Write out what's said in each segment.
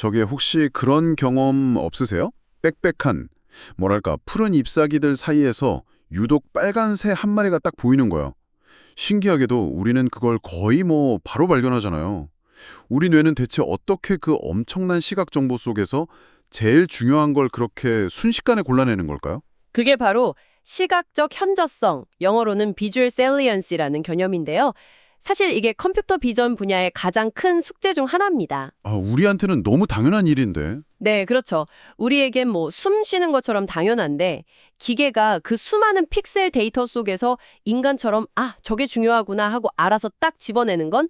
저게 혹시 그런 경험 없으세요? 빽빽한, 뭐랄까, 푸른 잎사귀들 사이에서 유독 빨간 새 한 마리가 딱 보이는 거예요. 신기하게도 우리는 그걸 거의 바로 발견하잖아요. 우리 뇌는 대체 어떻게 그 엄청난 시각 정보 속에서 제일 중요한 걸 그렇게 순식간에 골라내는 걸까요? 그게 바로 시각적 현저성, 영어로는 비주얼 셀리언스라는 개념인데요. 사실 이게 컴퓨터 비전 분야의 가장 큰 숙제 중 하나입니다. 아, 우리한테는 너무 당연한 일인데. 네, 그렇죠. 우리에겐 숨 쉬는 것처럼 당연한데 기계가 그 수많은 픽셀 데이터 속에서 인간처럼 저게 중요하구나 하고 알아서 딱 집어내는 건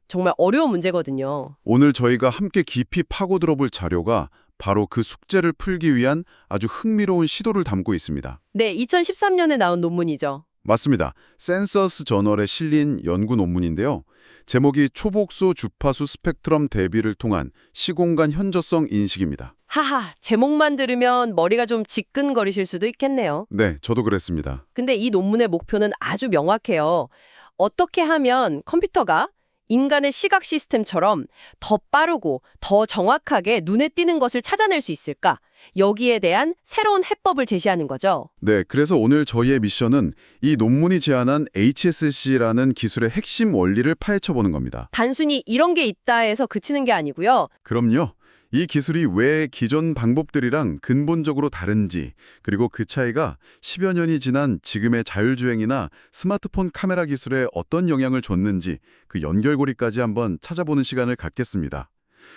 정말 어려운 문제거든요. 오늘 저희가 함께 깊이 파고들어볼 자료가 바로 그 숙제를 풀기 위한 아주 흥미로운 시도를 담고 있습니다. 네, 2013년에 나온 논문이죠. 맞습니다. 센서스 저널에 실린 연구 논문인데요. 제목이 초복수 주파수 스펙트럼 대비를 통한 시공간 현저성 인식입니다. 하하, 제목만 들으면 머리가 좀 지끈거리실 수도 있겠네요. 네, 저도 그랬습니다. 근데 이 논문의 목표는 아주 명확해요. 어떻게 하면 컴퓨터가 인간의 시각 시스템처럼 더 빠르고 더 정확하게 눈에 띄는 것을 찾아낼 수 있을까? 여기에 대한 새로운 해법을 제시하는 거죠. 네, 그래서 오늘 저희의 미션은 이 논문이 제안한 HSC라는 기술의 핵심 원리를 파헤쳐보는 겁니다. 단순히 이런 게 있다 해서 그치는 게 아니고요. 그럼요. 이 기술이 왜 기존 방법들이랑 근본적으로 다른지, 그리고 그 차이가 10여 년이 지난 지금의 자율주행이나 스마트폰 카메라 기술에 어떤 영향을 줬는지 그 연결고리까지 한번 찾아보는 시간을 갖겠습니다.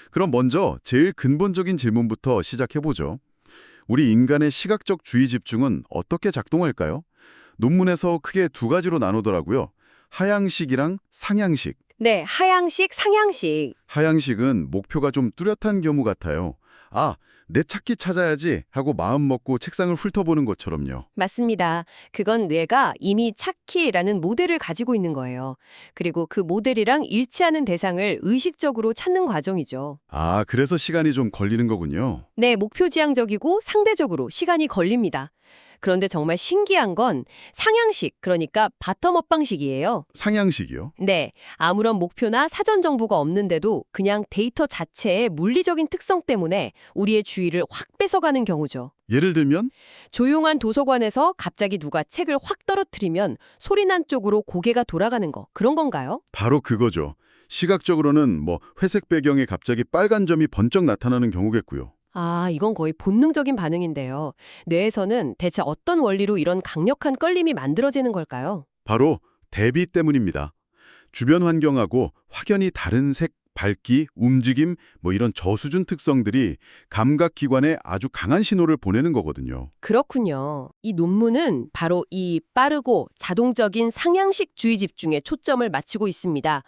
그럼 먼저 제일 근본적인 질문부터 시작해보죠. 우리 인간의 시각적 주의 집중은 어떻게 작동할까요? 논문에서 크게 두 가지로 나누더라고요. 하향식이랑 상향식. 네, 하향식, 상향식. 하향식은 목표가 좀 뚜렷한 경우 같아요. 아, 내 찾기 찾아야지 하고 마음 먹고 책상을 훑어보는 것처럼요. 맞습니다. 그건 뇌가 이미 찾기라는 모델을 가지고 있는 거예요. 그리고 그 모델이랑 일치하는 대상을 의식적으로 찾는 과정이죠. 아, 그래서 시간이 좀 걸리는 거군요. 네, 목표 지향적이고 상대적으로 시간이 걸립니다. 그런데 정말 신기한 건 상향식, 그러니까 바텀업 방식이에요. 상향식이요? 네, 아무런 목표나 사전 정보가 없는데도 그냥 데이터 자체의 물리적인 특성 때문에 우리의 주의를 확 뺏어가는 경우죠. 예를 들면? 조용한 도서관에서 갑자기 누가 책을 확 떨어뜨리면 소리난 쪽으로 고개가 돌아가는 거, 그런 건가요? 바로 그거죠. 시각적으로는 회색 배경에 갑자기 빨간 점이 번쩍 나타나는 경우겠고요. 이건 거의 본능적인 반응인데요. 뇌에서는 대체 어떤 원리로 이런 강력한 끌림이 만들어지는 걸까요? 바로 대비 때문입니다. 주변 환경하고 확연히 다른 색, 밝기, 움직임, 이런 저수준 특성들이 감각기관에 아주 강한 신호를 보내는 거거든요. 그렇군요. 이 논문은 바로 이 빠르고 자동적인 상향식 주의 집중에 초점을 맞추고 있습니다.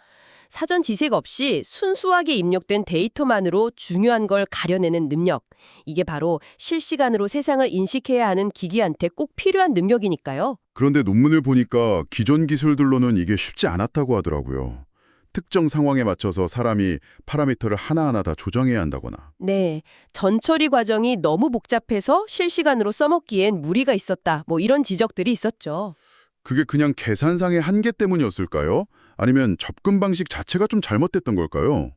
사전 지식 없이 순수하게 입력된 데이터만으로 중요한 걸 가려내는 능력. 이게 바로 실시간으로 세상을 인식해야 하는 기기한테 꼭 필요한 능력이니까요. 그런데 논문을 보니까 기존 기술들로는 이게 쉽지 않았다고 하더라고요. 특정 상황에 맞춰서 사람이 파라미터를 하나하나 다 조정해야 한다거나. 네, 전처리 과정이 너무 복잡해서 실시간으로 써먹기엔 무리가 있었다. 이런 지적들이 있었죠. 그게 그냥 계산상의 한계 때문이었을까요? 아니면 접근 방식 자체가 좀 잘못됐던 걸까요?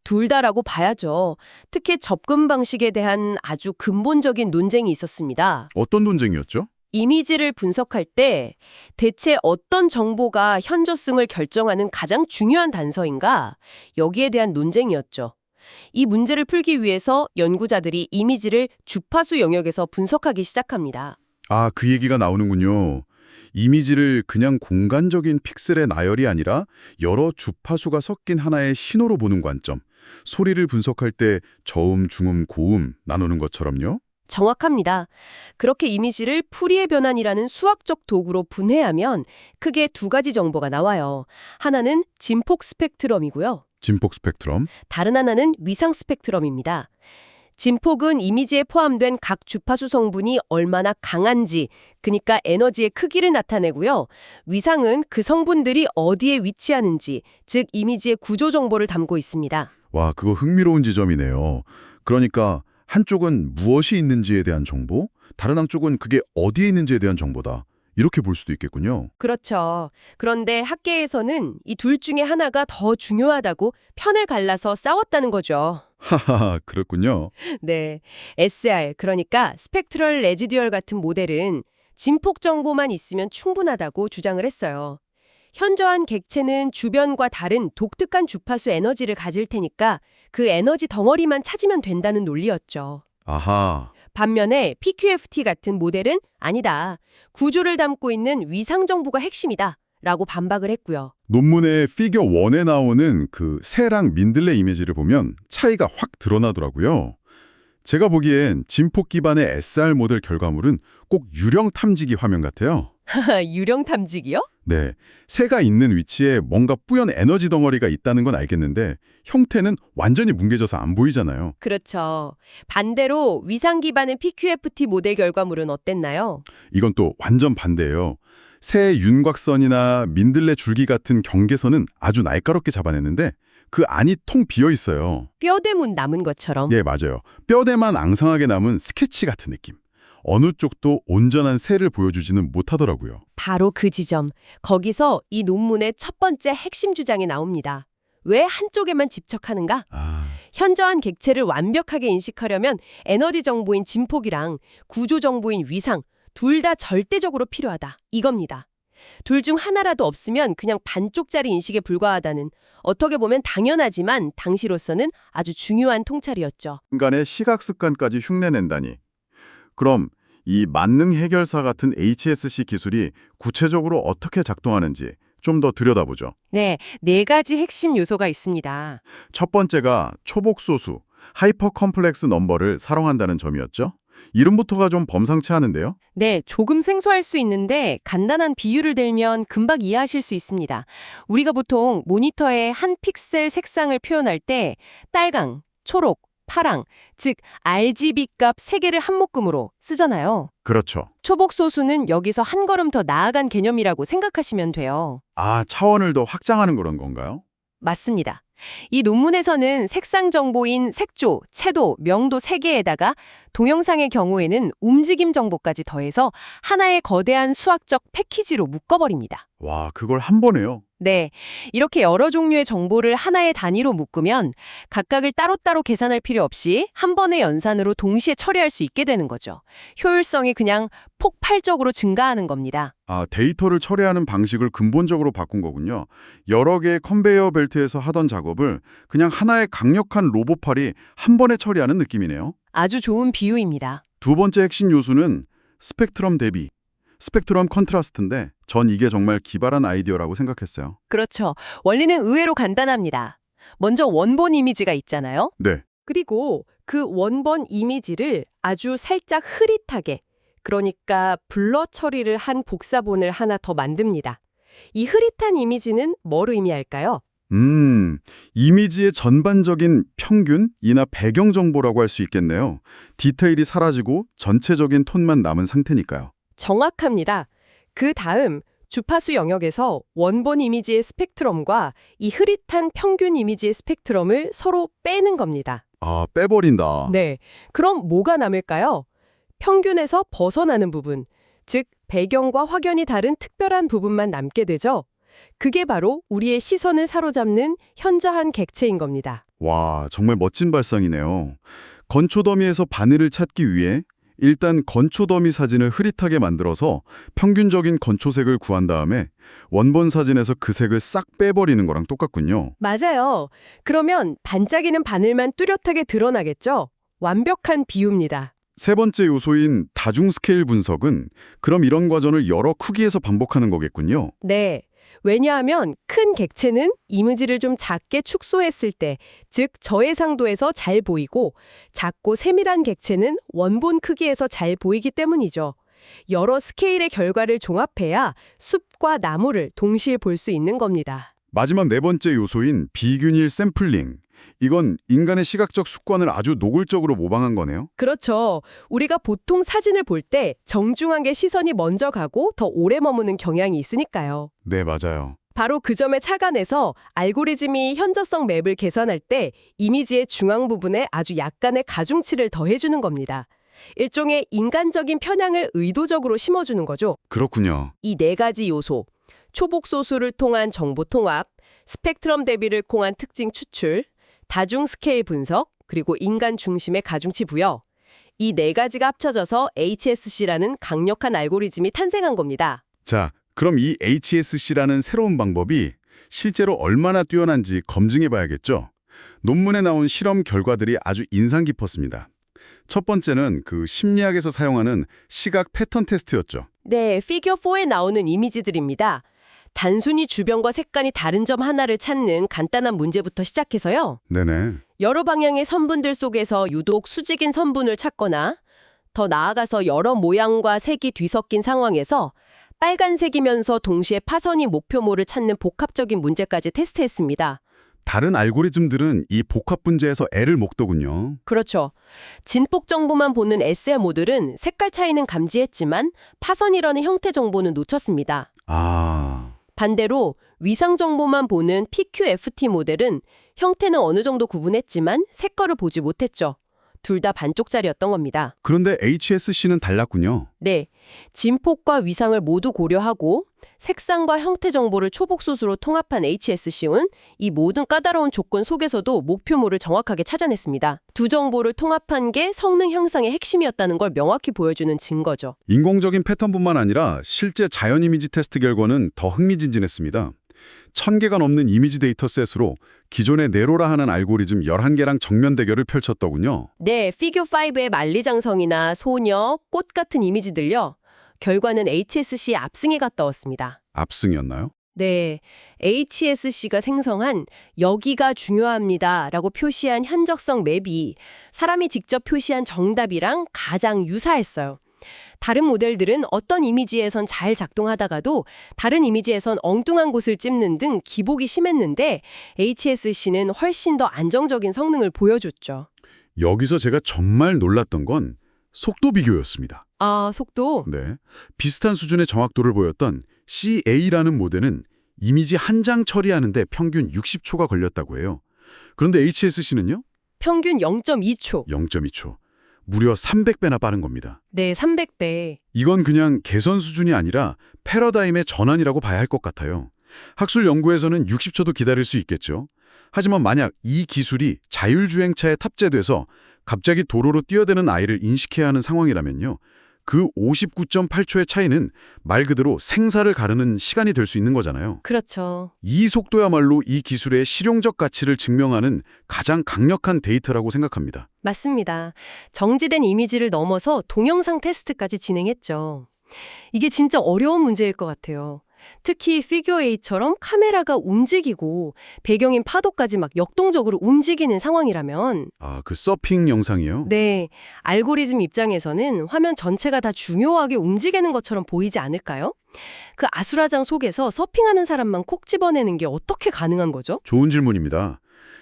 둘 다라고 봐야죠. 특히 접근 방식에 대한 아주 근본적인 논쟁이 있었습니다. 어떤 논쟁이었죠? 이미지를 분석할 때 대체 어떤 정보가 현저성을 결정하는 가장 중요한 단서인가? 여기에 대한 논쟁이었죠. 이 문제를 풀기 위해서 연구자들이 이미지를 주파수 영역에서 분석하기 시작합니다. 아, 그 얘기가 나오는군요. 이미지를 그냥 공간적인 픽셀의 나열이 아니라 여러 주파수가 섞인 하나의 신호로 보는 관점. 소리를 분석할 때 저음, 중음, 고음 나누는 것처럼요. 정확합니다. 그렇게 이미지를 푸리의 변환이라는 수학적 도구로 분해하면 크게 두 가지 정보가 나와요. 하나는 진폭 스펙트럼이고요. 진폭 스펙트럼. 다른 하나는 위상 스펙트럼입니다. 진폭은 이미지에 포함된 각 주파수 성분이 얼마나 강한지, 그러니까 에너지의 크기를 나타내고요. 위상은 그 성분들이 어디에 위치하는지, 즉 이미지의 구조 정보를 담고 있습니다. 와, 그거 흥미로운 지점이네요. 그러니까 한쪽은 무엇이 있는지에 대한 정보, 다른 한쪽은 그게 어디에 있는지에 대한 정보다. 이렇게 볼 수도 있겠군요. 그렇죠. 그런데 학계에서는 이 둘 중에 하나가 더 중요하다고 편을 갈라서 싸웠다는 거죠. 하하, 그렇군요. 네, SR, 그러니까 스펙트럴 레지듀얼 같은 모델은 진폭 정보만 있으면 충분하다고 주장을 했어요. 현저한 객체는 주변과 다른 독특한 주파수 에너지를 가질 테니까 그 에너지 덩어리만 찾으면 된다는 논리였죠. 아하, 반면에 PQFT 같은 모델은 아니다. 구조를 담고 있는 위상 정보가 핵심이다. 라고 반박을 했고요. 논문의 피겨 1에 나오는 그 새랑 민들레 이미지를 보면 차이가 확 드러나더라고요. 제가 보기엔 진폭 기반의 SR 모델 결과물은 꼭 유령 탐지기 화면 같아요. 유령 탐지기요? 네, 새가 있는 위치에 뭔가 뿌연 에너지 덩어리가 있다는 건 알겠는데 형태는 완전히 뭉개져서 안 보이잖아요. 그렇죠. 반대로 위상 기반의 PQFT 모델 결과물은 어땠나요? 이건 또 완전 반대예요. 새의 윤곽선이나 민들레 줄기 같은 경계선은 아주 날카롭게 잡아냈는데 그 안이 통 비어 있어요. 뼈대문 남은 것처럼. 예, 맞아요. 뼈대만 앙상하게 남은 스케치 같은 느낌. 어느 쪽도 온전한 새를 보여주지는 못하더라고요. 바로 그 지점. 거기서 이 논문의 첫 번째 핵심 주장이 나옵니다. 왜 한쪽에만 집착하는가? 현저한 객체를 완벽하게 인식하려면 에너지 정보인 진폭이랑 구조 정보인 위상 둘 다 절대적으로 필요하다. 이겁니다. 둘 중 하나라도 없으면 그냥 반쪽짜리 인식에 불과하다는 어떻게 보면 당연하지만 당시로서는 아주 중요한 통찰이었죠. 인간의 시각 습관까지 흉내낸다니. 그럼 이 만능 해결사 같은 HSC 기술이 구체적으로 어떻게 작동하는지 좀 더 들여다보죠. 네, 네 가지 핵심 요소가 있습니다. 첫 번째가 초복소수, 하이퍼 컴플렉스 넘버를 사용한다는 점이었죠. 이름부터가 좀 범상치 않은데요. 네, 조금 생소할 수 있는데 간단한 비유를 들면 금방 이해하실 수 있습니다. 우리가 보통 모니터의 한 픽셀 색상을 표현할 때 빨강, 초록, 파랑, 즉 RGB 값 3개를 한 묶음으로 쓰잖아요. 그렇죠. 초복소수는 여기서 한 걸음 더 나아간 개념이라고 생각하시면 돼요. 아, 차원을 더 확장하는 그런 건가요? 맞습니다. 이 논문에서는 색상 정보인 색조, 채도, 명도 3개에다가 동영상의 경우에는 움직임 정보까지 더해서 하나의 거대한 수학적 패키지로 묶어버립니다. 와, 그걸 한 번에요? 네, 이렇게 여러 종류의 정보를 하나의 단위로 묶으면 각각을 따로따로 계산할 필요 없이 한 번의 연산으로 동시에 처리할 수 있게 되는 거죠. 효율성이 그냥 폭발적으로 증가하는 겁니다. 아, 데이터를 처리하는 방식을 근본적으로 바꾼 거군요. 여러 개의 컨베이어 벨트에서 하던 작업을 그냥 하나의 강력한 로봇팔이 한 번에 처리하는 느낌이네요. 아주 좋은 비유입니다. 두 번째 핵심 요소는 스펙트럼 대비, 스펙트럼 컨트라스트인데 전 이게 정말 기발한 아이디어라고 생각했어요. 그렇죠. 원리는 의외로 간단합니다. 먼저 원본 이미지가 있잖아요. 네, 그리고 그 원본 이미지를 아주 살짝 흐릿하게, 그러니까 블러 처리를 한 복사본을 하나 더 만듭니다. 이 흐릿한 이미지는 뭘 의미할까요? 이미지의 전반적인 평균이나 배경 정보라고 할 수 있겠네요. 디테일이 사라지고 전체적인 톤만 남은 상태니까요. 정확합니다. 그 다음 주파수 영역에서 원본 이미지의 스펙트럼과 이 흐릿한 평균 이미지의 스펙트럼을 서로 빼는 겁니다. 아, 빼버린다. 네. 그럼 뭐가 남을까요? 평균에서 벗어나는 부분, 즉 배경과 확연히 다른 특별한 부분만 남게 되죠. 그게 바로 우리의 시선을 사로잡는 현저한 객체인 겁니다. 와, 정말 멋진 발상이네요. 건초 더미에서 바늘을 찾기 위해 일단 건초 더미 사진을 흐릿하게 만들어서 평균적인 건초색을 구한 다음에 원본 사진에서 그 색을 싹 빼버리는 거랑 똑같군요. 맞아요. 그러면 반짝이는 바늘만 뚜렷하게 드러나겠죠? 완벽한 비유입니다. 세 번째 요소인 다중 스케일 분석은 그럼 이런 과정을 여러 크기에서 반복하는 거겠군요. 네. 왜냐하면 큰 객체는 이미지를 좀 작게 축소했을 때, 즉 저해상도에서 잘 보이고 작고 세밀한 객체는 원본 크기에서 잘 보이기 때문이죠. 여러 스케일의 결과를 종합해야 숲과 나무를 동시에 볼 수 있는 겁니다. 마지막 네 번째 요소인 비균일 샘플링. 이건 인간의 시각적 습관을 아주 노골적으로 모방한 거네요. 그렇죠. 우리가 보통 사진을 볼 때 정중하게 시선이 먼저 가고 더 오래 머무는 경향이 있으니까요. 네, 맞아요. 바로 그 점에 착안해서 알고리즘이 현저성 맵을 계산할 때 이미지의 중앙 부분에 아주 약간의 가중치를 더해주는 겁니다. 일종의 인간적인 편향을 의도적으로 심어주는 거죠. 그렇군요. 이 네 가지 요소, 초복소수를 통한 정보 통합, 스펙트럼 대비를 통한 특징 추출, 다중 스케일 분석, 그리고 인간 중심의 가중치 부여. 이 네 가지가 합쳐져서 HSC라는 강력한 알고리즘이 탄생한 겁니다. 자, 그럼 이 HSC라는 새로운 방법이 실제로 얼마나 뛰어난지 검증해 봐야겠죠? 논문에 나온 실험 결과들이 아주 인상 깊었습니다. 첫 번째는 그 심리학에서 사용하는 시각 패턴 테스트였죠. 네, 피겨 4에 나오는 이미지들입니다. 단순히 주변과 색깔이 다른 점 하나를 찾는 간단한 문제부터 시작해서요. 네네. 여러 방향의 선분들 속에서 유독 수직인 선분을 찾거나 더 나아가서 여러 모양과 색이 뒤섞인 상황에서 빨간색이면서 동시에 파선이 목표물을 찾는 복합적인 문제까지 테스트했습니다. 다른 알고리즘들은 이 복합 분제에서 애를 먹더군요. 그렇죠. 진폭 정보만 보는 SR 모델은 색깔 차이는 감지했지만 파선이라는 형태 정보는 놓쳤습니다. 아, 반대로 위상 정보만 보는 PQFT 모델은 형태는 어느 정도 구분했지만 색깔을 보지 못했죠. 둘 다 반쪽짜리였던 겁니다. 그런데 HSC는 달랐군요. 네, 진폭과 위상을 모두 고려하고 색상과 형태 정보를 초복소수로 통합한 HSC는 이 모든 까다로운 조건 속에서도 목표물을 정확하게 찾아냈습니다. 두 정보를 통합한 게 성능 향상의 핵심이었다는 걸 명확히 보여주는 증거죠. 인공적인 패턴뿐만 아니라 실제 자연 이미지 테스트 결과는 더 흥미진진했습니다. 1000개가 넘는 이미지 데이터셋으로 기존의 네로라 하는 알고리즘 11개랑 정면 대결을 펼쳤더군요. 네, 피겨5의 만리장성이나 소녀, 꽃 같은 이미지들요. 결과는 HSC의 압승에 가까웠습니다. 압승이었나요? 네, HSC가 생성한 여기가 중요합니다 라고 표시한 현적성 맵이 사람이 직접 표시한 정답이랑 가장 유사했어요. 다른 모델들은 어떤 이미지에선 잘 작동하다가도 다른 이미지에선 엉뚱한 곳을 찝는 등 기복이 심했는데 HSC는 훨씬 더 안정적인 성능을 보여줬죠. 여기서 제가 정말 놀랐던 건 속도 비교였습니다. 아, 속도? 네, 비슷한 수준의 정확도를 보였던 CA라는 모델은 이미지 한 장 처리하는데 평균 60초가 걸렸다고 해요. 그런데 HSC는요? 평균 0.2초. 0.2초. 무려 300배나 빠른 겁니다. 네, 300배. 이건 그냥 개선 수준이 아니라 패러다임의 전환이라고 봐야 할 것 같아요. 학술 연구에서는 60초도 기다릴 수 있겠죠. 하지만 만약 이 기술이 자율주행차에 탑재돼서 갑자기 도로로 뛰어드는 아이를 인식해야 하는 상황이라면요. 그 59.8초의 차이는 말 그대로 생사를 가르는 시간이 될 수 있는 거잖아요. 그렇죠. 이 속도야말로 이 기술의 실용적 가치를 증명하는 가장 강력한 데이터라고 생각합니다. 맞습니다. 정지된 이미지를 넘어서 동영상 테스트까지 진행했죠. 이게 진짜 어려운 문제일 것 같아요. 특히 피겨8처럼 카메라가 움직이고 배경인 파도까지 막 역동적으로 움직이는 상황이라면 아, 그 서핑 영상이요? 네, 알고리즘 입장에서는 화면 전체가 다 중요하게 움직이는 것처럼 보이지 않을까요? 그 아수라장 속에서 서핑하는 사람만 콕 집어내는 게 어떻게 가능한 거죠? 좋은 질문입니다.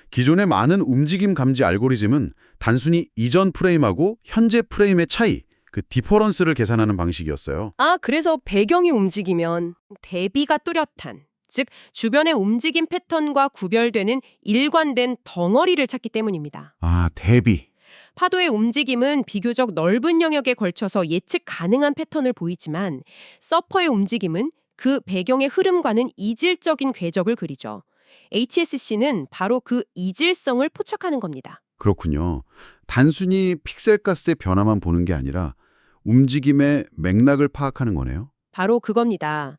기존의 많은 움직임 감지 알고리즘은 단순히 이전 프레임하고 현재 프레임의 차이, 그 디퍼런스를 계산하는 방식이었어요. 아, 그래서 배경이 움직이면 대비가 뚜렷한, 즉 주변의 움직임 패턴과 구별되는 일관된 덩어리를 찾기 때문입니다. 아, 대비. 파도의 움직임은 비교적 넓은 영역에 걸쳐서 예측 가능한 패턴을 보이지만 서퍼의 움직임은 그 배경의 흐름과는 이질적인 궤적을 그리죠. HSC는 바로 그 이질성을 포착하는 겁니다. 그렇군요. 단순히 픽셀 가스의 변화만 보는 게 아니라 움직임의 맥락을 파악하는 거네요. 바로 그겁니다.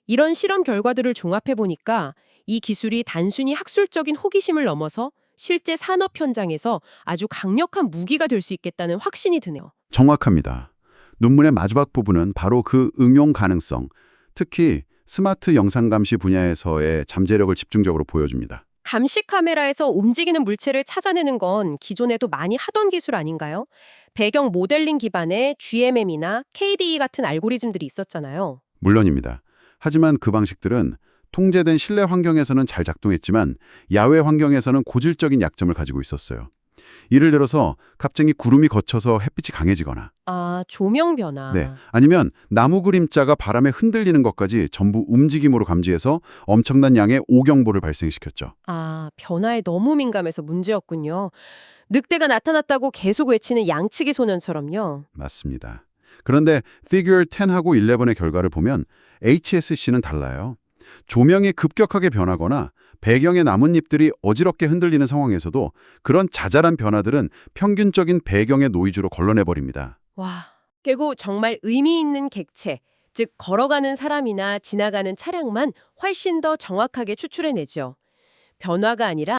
이런 실험 결과들을 종합해 보니까 이 기술이 단순히 학술적인 호기심을 넘어서 실제 산업 현장에서 아주 강력한 무기가 될 수 있겠다는 확신이 드네요. 정확합니다. 논문의 마지막 부분은 바로 그 응용 가능성, 특히 스마트 영상 감시 분야에서의 잠재력을 집중적으로 보여줍니다. 감시 카메라에서 움직이는 물체를 찾아내는 건 기존에도 많이 하던 기술 아닌가요? 배경 모델링 기반의 GMM이나 KDE 같은 알고리즘들이 있었잖아요. 물론입니다. 하지만 그 방식들은 통제된 실내 환경에서는 잘 작동했지만 야외 환경에서는 고질적인 약점을 가지고 있었어요. 예를 들어서 갑자기 구름이 걷혀서 햇빛이 강해지거나 아, 조명 변화. 네, 아니면 나무 그림자가 바람에 흔들리는 것까지 전부 움직임으로 감지해서 엄청난 양의 오경보를 발생시켰죠. 아, 변화에 너무 민감해서 문제였군요. 늑대가 나타났다고 계속 외치는 양치기 소년처럼요. 맞습니다. 그런데 Figure 10하고 11의 결과를 보면 HSC는 달라요. 조명이 급격하게 변하거나 배경의 나뭇잎들이 어지럽게 흔들리는 상황에서도 그런 자잘한 변화들은 평균적인 배경의 노이즈로 걸러내버립니다. 와, 결국 정말 의미 있는 객체, 즉 걸어가는 사람이나 지나가는 차량만 훨씬 더 정확하게 추출해내죠. 변화가 아니라